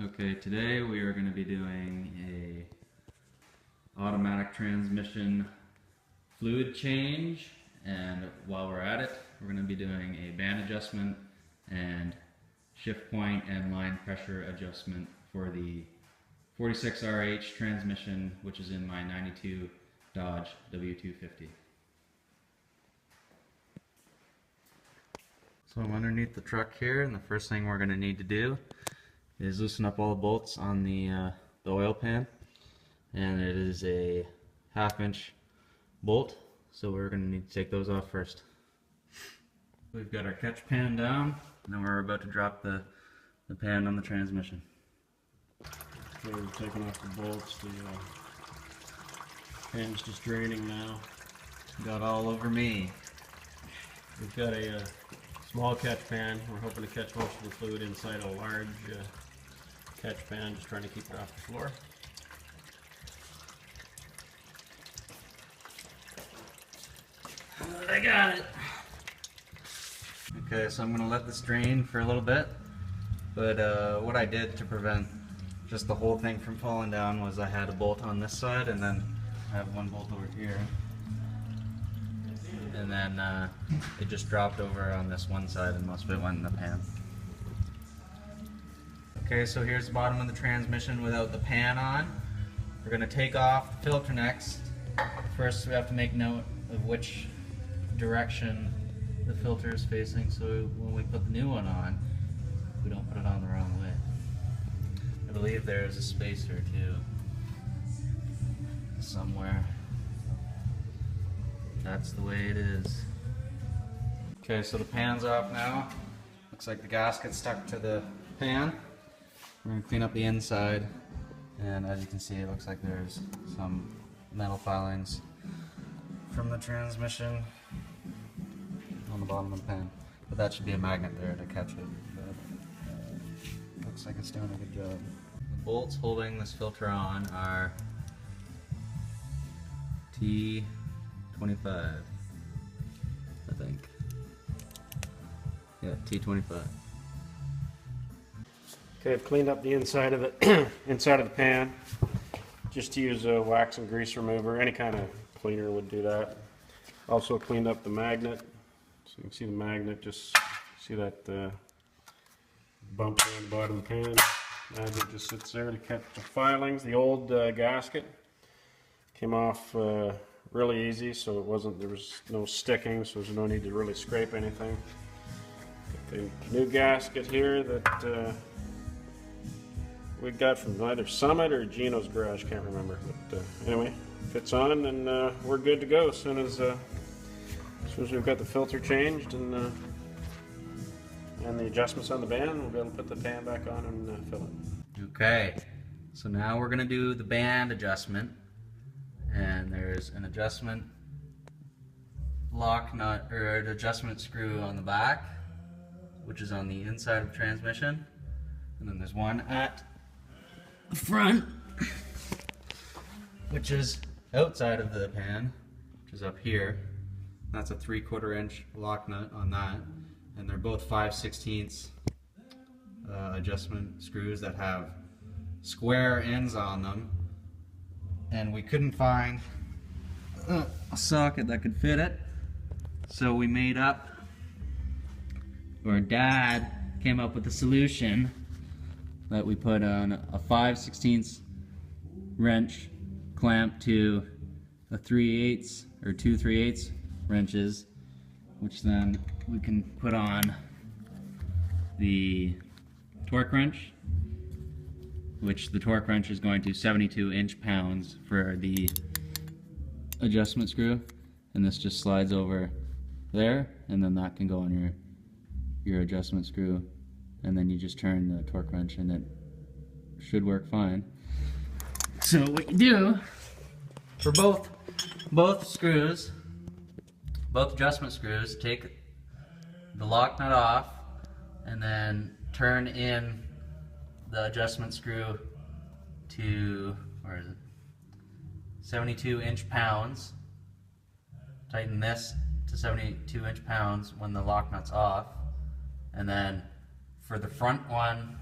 Okay, today we are going to be doing a automatic transmission fluid change, and while we're at it, we're going to be doing a band adjustment and shift point and line pressure adjustment for the 46RH transmission, which is in my 92 Dodge W250. So I'm underneath the truck here, and the first thing we're going to need to do is loosen up all the bolts on the oil pan, and it is a 1/2 inch bolt, so we're going to need to take those off first. We've got our catch pan down, and then we're about to drop the pan on the transmission. Okay, we're taking off the bolts. The pan's just draining now. Got all over me. We've got a small catch pan. We're hoping to catch most of the fluid inside a large catch pan, just trying to keep it off the floor. I got it. Okay, so I'm going to let this drain for a little bit, but what I did to prevent just the whole thing from falling down was I had a bolt on this side, and then I have one bolt over here, and then it just dropped over on this one side and most of it went in the pan. Okay, so here's the bottom of the transmission without the pan on. We're going to take off the filter next. First we have to make note of which direction the filter is facing, so when we put the new one on, we don't put it on the wrong way. I believe there's a spacer too, somewhere. That's the way it is. Okay, so the pan's off now. Looks like the gasket stuck to the pan. We're going to clean up the inside, and as you can see, it looks like there's some metal filings from the transmission on the bottom of the pan, but that should be a magnet there to catch it. But looks like it's doing a good job. The bolts holding this filter on are T25, I think. Yeah, T25. Okay, I've cleaned up the inside of the inside of the pan. Just to use a wax and grease remover. Any kind of cleaner would do that. Also cleaned up the magnet. So you can see the magnet, just see that bump there on the bottom of the pan. Magnet just sits there to catch the filings. The old gasket came off really easy, so there was no sticking, so there's no need to really scrape anything. Got the new gasket here that we got from either Summit or Gino's garage, can't remember. But anyway, fits on, and we're good to go as soon as we've got the filter changed and the adjustments on the band. We'll be able to put the pan back on and fill it. Okay, so now we're going to do the band adjustment, and there's an adjustment lock nut, or an adjustment screw on the back, which is on the inside of the transmission, and then there's one at the front, which is outside of the pan, which is up here. That's a 3/4 inch lock nut on that, and they're both 5/16 adjustment screws that have square ends on them, and we couldn't find a socket that could fit it, so we made up, or Dad came up with a solution that we put on a 5/16 wrench clamp to a 3/8 or 2 3/8 wrenches, which then we can put on the torque wrench, which the torque wrench is going to 72 inch-pounds for the adjustment screw, and this just slides over there, and then that can go on your adjustment screw, and then you just turn the torque wrench and it should work fine. So what you do for both screws, both adjustment screws, take the lock nut off and then turn in the adjustment screw to, where is it, 72 inch-pounds. Tighten this to 72 inch-pounds when the lock nut's off, and then for the front one,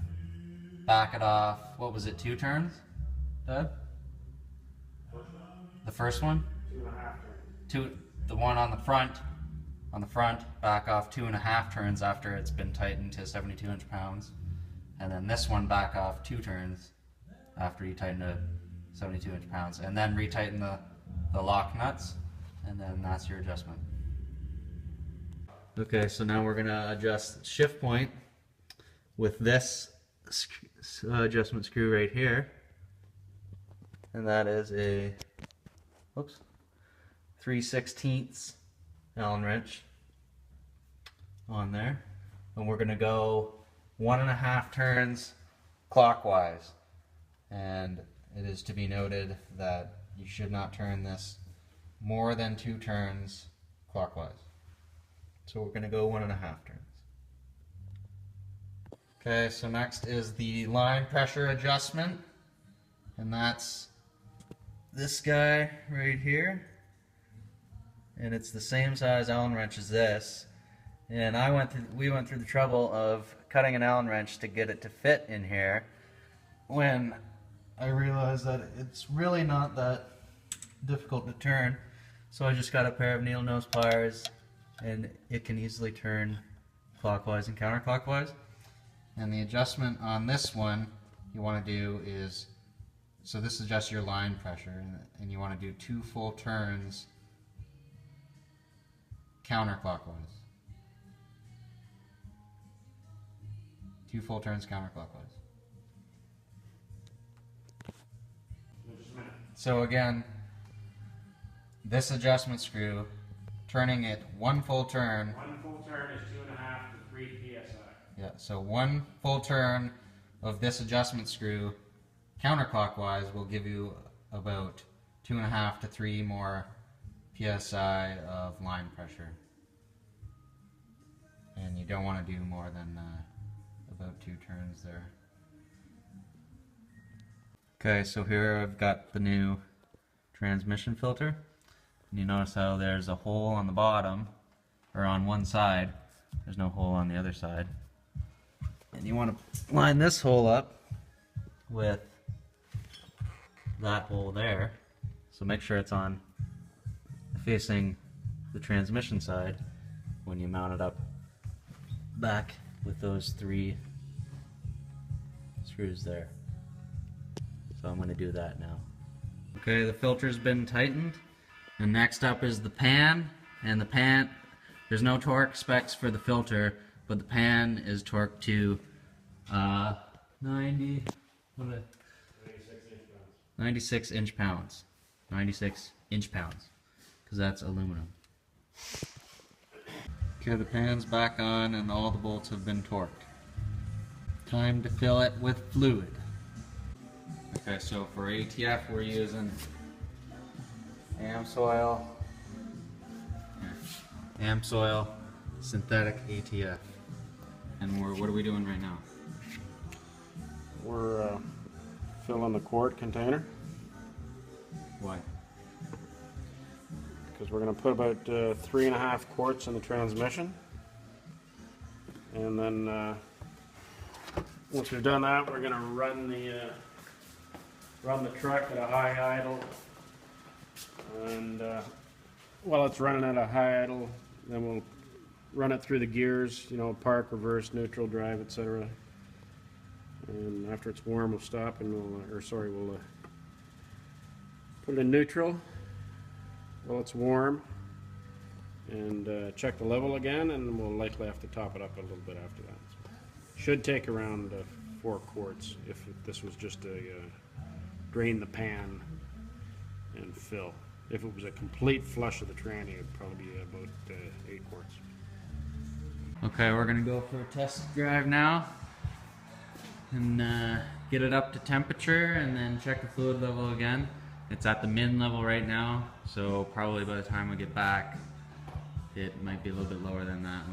back it off, what was it, 2 turns, Doug? The first one? 2.5 turns. The one on the front, back off 2.5 turns after it's been tightened to 72 inch-pounds. And then this one back off 2 turns after you tighten to 72 inch-pounds. And then retighten the lock nuts, and then that's your adjustment. Okay, so now we're gonna adjust shift point with this adjustment screw right here. And that is a, whoops, 3/16 Allen wrench on there. And we're gonna go 1.5 turns clockwise. And it is to be noted that you should not turn this more than 2 turns clockwise. So we're gonna go 1.5 turns. Okay, so next is the line pressure adjustment. And that's this guy right here. And it's the same size Allen wrench as this. And we went through the trouble of cutting an Allen wrench to get it to fit in here, when I realized that it's really not that difficult to turn. So I just got a pair of needle nose pliers, and it can easily turn clockwise and counterclockwise. And the adjustment on this one you want to do is, so this is just your line pressure, and you want to do 2 full turns counterclockwise. 2 full turns counterclockwise. So again, this adjustment screw, turning it 1 full turn. 1 full turn is 2.5 to 3 psi. Yeah, so 1 full turn of this adjustment screw counterclockwise will give you about 2.5 to 3 more psi of line pressure. And you don't want to do more than about 2 turns there. Okay, so here I've got the new transmission filter. And you notice how there's a hole on the bottom, or on one side. There's no hole on the other side. And you want to line this hole up with that hole there. So make sure it's on facing the transmission side when you mount it up back with those 3 screws there. So I'm going to do that now. Okay, the filter's been tightened. And next up is the pan. And the pan, there's no torque specs for the filter, but the pan is torqued to 96 inch-pounds. 96 inch-pounds, because that's aluminum. Okay, the pan's back on and all the bolts have been torqued. Time to fill it with fluid. Okay, so for ATF we're using AmSoil synthetic ATF. And what are we doing right now? We're filling the quart container. Why? Because we're going to put about 3.5 quarts in the transmission. And then once we've done that, we're going to run the truck at a high idle. And while it's running at a high idle, then we'll run it through the gears, you know, park, reverse, neutral, drive, etc. And after it's warm, we'll stop and we'll put it in neutral while it's warm, and check the level again, and we'll likely have to top it up a little bit after that. So should take around 4 quarts if this was just a drain the pan and fill. If it was a complete flush of the tranny, it would probably be about 8 quarts. Okay, we're gonna go for a test drive now and get it up to temperature, and then check the fluid level again. It's at the min level right now, so probably by the time we get back it might be a little bit lower than that.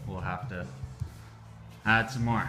We'll have to add some more.